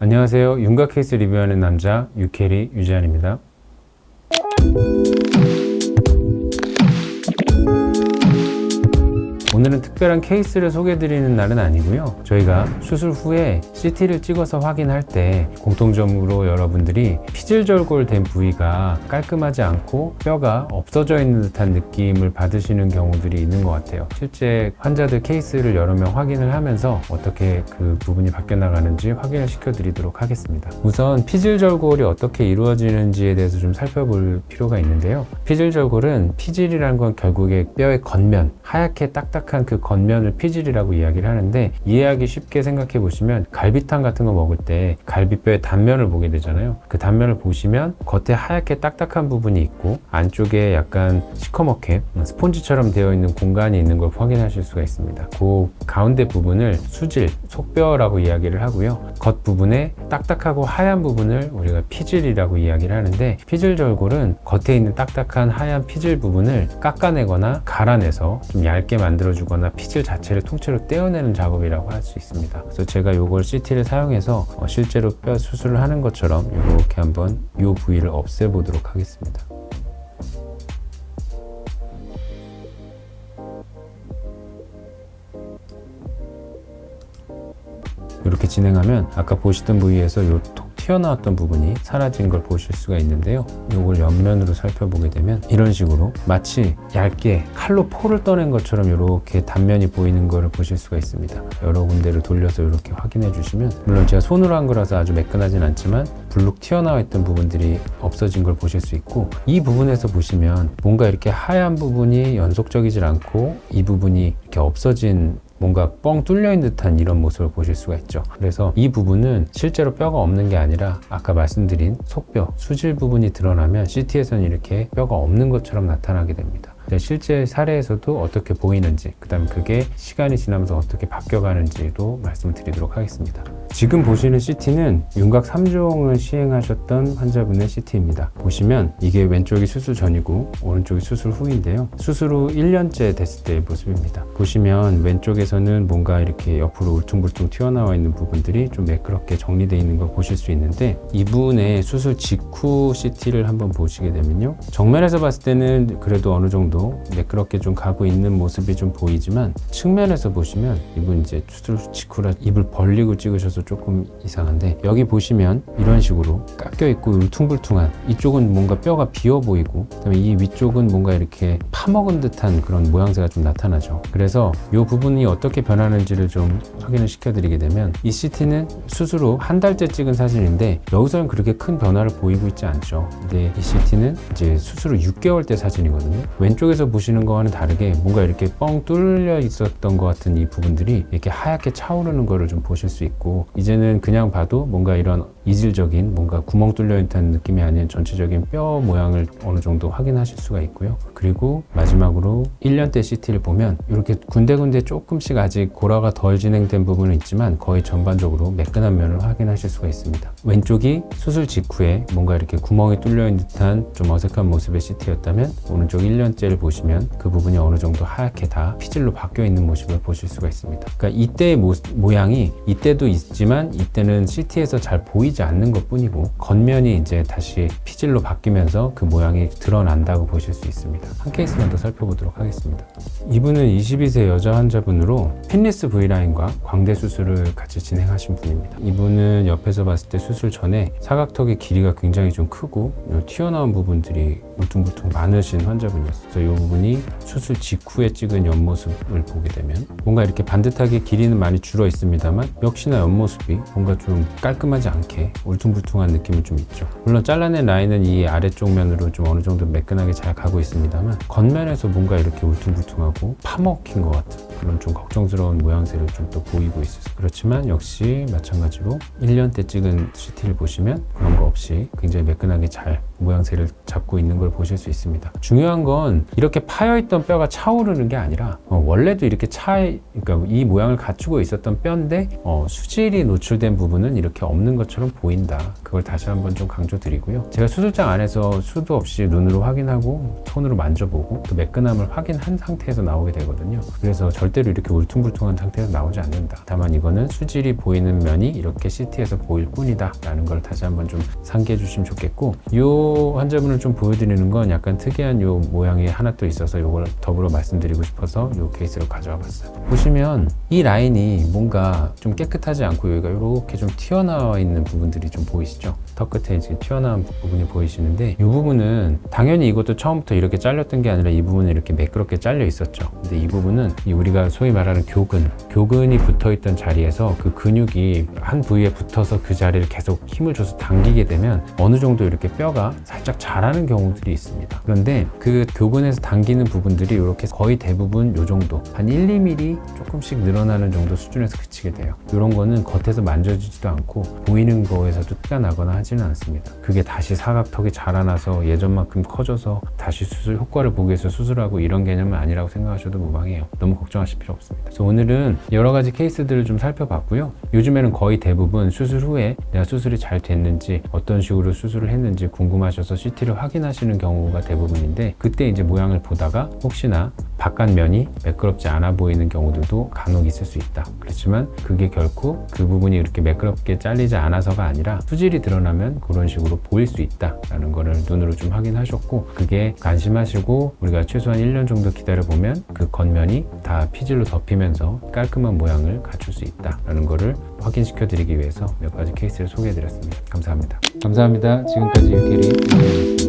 안녕하세요. 윤곽 케이스 리뷰하는 남자 유캐리 유재환입니다. 오늘은 특별한 케이스를 소개해드리는 날은 아니고요. 저희가 수술 후에 CT를 찍어서 확인할 때 공통점으로 여러분들이 피질절골된 부위가 깔끔하지 않고 뼈가 없어져 있는 듯한 느낌을 받으시는 경우들이 있는 것 같아요. 실제 환자들 케이스를 여러 명 확인을 하면서 어떻게 그 부분이 바뀌어 나가는지 확인을 시켜드리도록 하겠습니다. 우선 피질절골이 어떻게 이루어지는지에 대해서 좀 살펴볼 필요가 있는데요. 피질절골은 피질이라는 건 결국에 뼈의 겉면, 하얗게 딱딱한 그 겉면을 피질이라고 이야기를 하는데, 이해하기 쉽게 생각해 보시면 갈비탕 같은 거 먹을 때 갈비뼈의 단면을 보게 되잖아요. 그 단면을 보시면 겉에 하얗게 딱딱한 부분이 있고 안쪽에 약간 시커멓게 스폰지처럼 되어 있는 공간이 있는 걸 확인하실 수가 있습니다. 그 가운데 부분을 수질, 속뼈라고 이야기를 하고요. 겉 부분에 딱딱하고 하얀 부분을 우리가 피질이라고 이야기를 하는데, 피질절골은 겉에 있는 딱딱한 하얀 피질 부분을 깎아내거나 갈아내서 좀 얇게 만들어주거나 피질 자체를 통째로 떼어내는 작업이라고 할 수 있습니다. 그래서 제가 이걸 CT를 사용해서 실제로 뼈 수술을 하는 것처럼 이렇게 한번 이 부위를 없애보도록 하겠습니다. 이렇게 진행하면 아까 보시던 부위에서 요 톡 튀어나왔던 부분이 사라진 걸 보실 수가 있는데요. 이걸 옆면으로 살펴보게 되면 이런 식으로 마치 얇게 칼로 포를 떠낸 것처럼 이렇게 단면이 보이는 것을 보실 수가 있습니다. 여러 군데를 돌려서 이렇게 확인해 주시면, 물론 제가 손으로 한 거라서 아주 매끈하진 않지만 불룩 튀어나와 있던 부분들이 없어진 걸 보실 수 있고, 이 부분에서 보시면 뭔가 이렇게 하얀 부분이 연속적이질 않고 이 부분이 이렇게 없어진, 뭔가 뻥 뚫려있는 듯한 이런 모습을 보실 수가 있죠. 그래서 이 부분은 실제로 뼈가 없는 게 아니라 아까 말씀드린 속뼈, 수질 부분이 드러나면 CT에서는 이렇게 뼈가 없는 것처럼 나타나게 됩니다. 실제 사례에서도 어떻게 보이는지, 그 다음에 그게 시간이 지나면서 어떻게 바뀌어가는지도 말씀을 드리도록 하겠습니다. 지금 보시는 CT는 윤곽 3종을 시행하셨던 환자분의 CT입니다. 보시면 이게 왼쪽이 수술 전이고 오른쪽이 수술 후인데요. 수술 후 1년째 됐을 때의 모습입니다. 보시면 왼쪽에서는 뭔가 이렇게 옆으로 울퉁불퉁 튀어나와 있는 부분들이 좀 매끄럽게 정리되어 있는 걸 보실 수 있는데, 이분의 수술 직후 CT를 한번 보시게 되면요. 정면에서 봤을 때는 그래도 어느 정도 매끄럽게 좀 가고 있는 모습이 좀 보이지만, 측면에서 보시면 이분 이제 수술 직후라 입을 벌리고 찍으셔서 조금 이상한데, 여기 보시면 이런 식으로 깎여 있고 울퉁불퉁한, 이쪽은 뭔가 뼈가 비어 보이고, 그다음에 이 위쪽은 뭔가 이렇게 파먹은 듯한 그런 모양새가 좀 나타나죠. 그래서 이 부분이 어떻게 변하는지를 좀 확인을 시켜드리게 되면, 이 CT는 수술 후 한 달째 찍은 사진인데 여기서는 그렇게 큰 변화를 보이고 있지 않죠. 근데 이 CT는 이제 수술 후 6개월 때 사진이거든요. 왼쪽에서 보시는 거와는 다르게 뭔가 이렇게 뻥 뚫려 있었던 것 같은 이 부분들이 이렇게 하얗게 차오르는 거를 좀 보실 수 있고, 이제는 그냥 봐도 뭔가 이런 이질적인 뭔가 구멍 뚫려 있다는 느낌이 아닌 전체적인 뼈 모양을 어느 정도 확인하실 수가 있고요. 그리고 마지막으로 1년대 CT를 보면 이렇게 군데군데 조금씩 아직 고라가 덜 진행된 부분은 있지만 거의 전반적으로 매끈한 면을 확인하실 수가 있습니다. 왼쪽이 수술 직후에 뭔가 이렇게 구멍이 뚫려 있는 듯한 좀 어색한 모습의 CT였다면, 오른쪽 1년째를 보시면 그 부분이 어느 정도 하얗게 다 피질로 바뀌어 있는 모습을 보실 수가 있습니다. 그러니까 이때의 모양이 이때도 있지만 이때는 CT에서 잘 보이지 않는 것 뿐이고, 겉면이 이제 다시 피질로 바뀌면서 그 모양이 드러난다고 보실 수 있습니다. 한 케이스만 더 살펴보도록 하겠습니다. 이분은 22세 여자 환자분으로 핀리스 V라인과 광대 수술을 같이 진행하신 분입니다. 이분은 옆에서 봤을 때 수술 전에 사각턱의 길이가 굉장히 좀 크고 튀어나온 부분들이 울퉁불퉁 많으신 환자분이었어요. 그래서 이 부분이 수술 직후에 찍은 옆모습을 보게 되면 뭔가 이렇게 반듯하게 길이는 많이 줄어 있습니다만, 역시나 옆모습이 뭔가 좀 깔끔하지 않게 울퉁불퉁한 느낌이 좀 있죠. 물론 잘라낸 라인은 이 아래쪽 면으로 좀 어느 정도 매끈하게 잘 가고 있습니다만, 겉면에서 뭔가 이렇게 울퉁불퉁하고 파먹힌 것 같은 그런 좀 걱정스러운 모양새를 좀 또 보이고 있어요. 그렇지만 역시 마찬가지로 1년 때 찍은 CT를 보시면 그런 거 없이 굉장히 매끈하게 잘 모양새를 잡고 있는 걸 보실 수 있습니다. 중요한 건 이렇게 파여있던 뼈가 차오르는 게 아니라 원래도 이렇게 그러니까 이 모양을 갖추고 있었던 뼈인데 수질이 노출된 부분은 이렇게 없는 것처럼 보인다. 그걸 다시 한번 좀 강조드리고요. 제가 수술장 안에서 수도 없이 눈으로 확인하고 손으로 만져보고 그 매끈함을 확인한 상태에서 나오게 되거든요. 그래서 절대로 이렇게 울퉁불퉁한 상태에서 나오지 않는다. 다만 이거는 수질이 보이는 면이 이렇게 CT에서 보일 뿐이다 라는 걸 다시 한번 좀 상기해 주시면 좋겠고, 이 환자분을 좀 보여드리는 건 약간 특이한 이 모양이 하나 또 있어서 이걸 더불어 말씀드리고 싶어서 이 케이스를 가져와 봤어요. 보시면 이 라인이 뭔가 좀 깨끗하지 않고 여기가 이렇게 좀 튀어나와 있는 부분들이 좀 보이시죠? 턱 끝에 지금 튀어나온 부분이 보이시는데, 이 부분은 당연히 이것도 처음부터 이렇게 잘렸던 게 아니라 이 부분은 이렇게 매끄럽게 잘려 있었죠. 근데 이 부분은 우리가 소위 말하는 교근이 붙어 있던 자리에서 그 근육이 한 부위에 붙어서 그 자리를 계속 힘을 줘서 당기게 되면 어느 정도 이렇게 뼈가 살짝 자라는 경우들이 있습니다. 그런데 그 교근에서 당기는 부분들이 이렇게 거의 대부분 이 정도, 한 1, 2mm 조금씩 늘어나는 정도 수준에서 그치게 돼요. 이런 거는 겉에서 만져지지도 않고 보이는 거에서도 티가 나거나 하지는 않습니다. 그게 다시 사각턱이 자라나서 예전만큼 커져서 다시 효과를 보기 위해서 수술하고 이런 개념은 아니라고 생각하셔도 무방해요. 너무 걱정하실 필요 없습니다. 그래서 오늘은 여러 가지 케이스들을 좀 살펴봤고요. 요즘에는 거의 대부분 수술 후에 내가 수술이 잘 됐는지 어떤 식으로 수술을 했는지 궁금하셔서 CT를 확인하시는 경우가 대부분인데, 그때 이제 모양을 보다가 혹시나 바깥면이 매끄럽지 않아 보이는 경우들도 간혹 있을 수 있다. 그렇지만 그게 결코 그 부분이 이렇게 매끄럽게 잘리지 않아서가 아니라 수질이 드러나면 그런 식으로 보일 수 있다라는 거를 눈으로 좀 확인하셨고, 그게 안심하시고 우리가 최소한 1년 정도 기다려보면 그 겉면이 다 피질로 덮이면서 깔끔한 모양을 갖출 수 있다라는 거를 확인시켜 드리기 위해서 몇 가지 케이스를 소개해 드렸습니다. 감사합니다. 감사합니다. 지금까지 유캐리